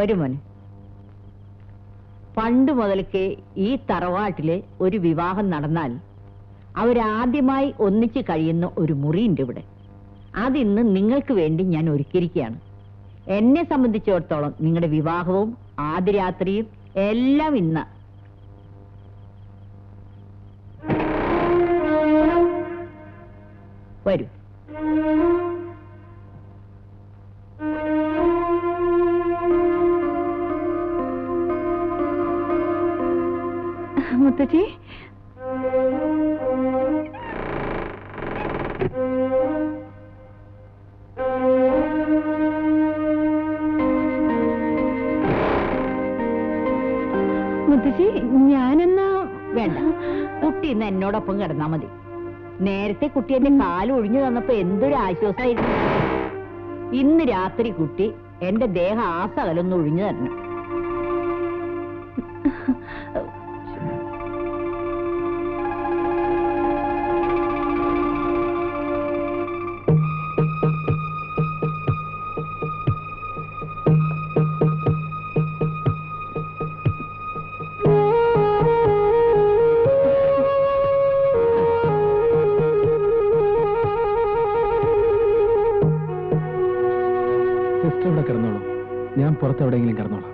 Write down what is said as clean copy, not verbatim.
വരൂ മോനെ. പണ്ട് മുതൽക്കേ ഈ തറവാട്ടില് ഒരു വിവാഹം നടന്നാൽ അവരാദ്യമായി ഒന്നിച്ച് കഴിയുന്ന ഒരു മുറിയുണ്ട് ഇവിടെ. അതിന്ന് നിങ്ങൾക്ക് വേണ്ടി ഞാൻ ഒരുക്കിയിരിക്കുകയാണ്. എന്നെ സംബന്ധിച്ചിടത്തോളം നിങ്ങളുടെ വിവാഹവും ആദ്യ രാത്രിയും എല്ലാം ഇന്ന്. വരൂ. മുത്തച്ഛി, മുത്തച്ഛി, ഞാനെന്നാ വേണ്ട, കുട്ടി ഇന്ന് എന്നോടൊപ്പം കിടന്നാ മതി. നേരത്തെ കുട്ടി എന്റെ കാല് ഒഴിഞ്ഞു തന്നപ്പോ എന്തൊരു ആശ്വാസമായിരുന്നു. ഇന്ന് രാത്രി കുട്ടി എന്റെ ദേഹം ആസകലൊന്ന് ഒഴിഞ്ഞു തരണം. സിസ്റ്റർ ഇവിടെ കിടന്നോളൂ, ഞാൻ പുറത്തെവിടെയെങ്കിലും കിടന്നോളാം.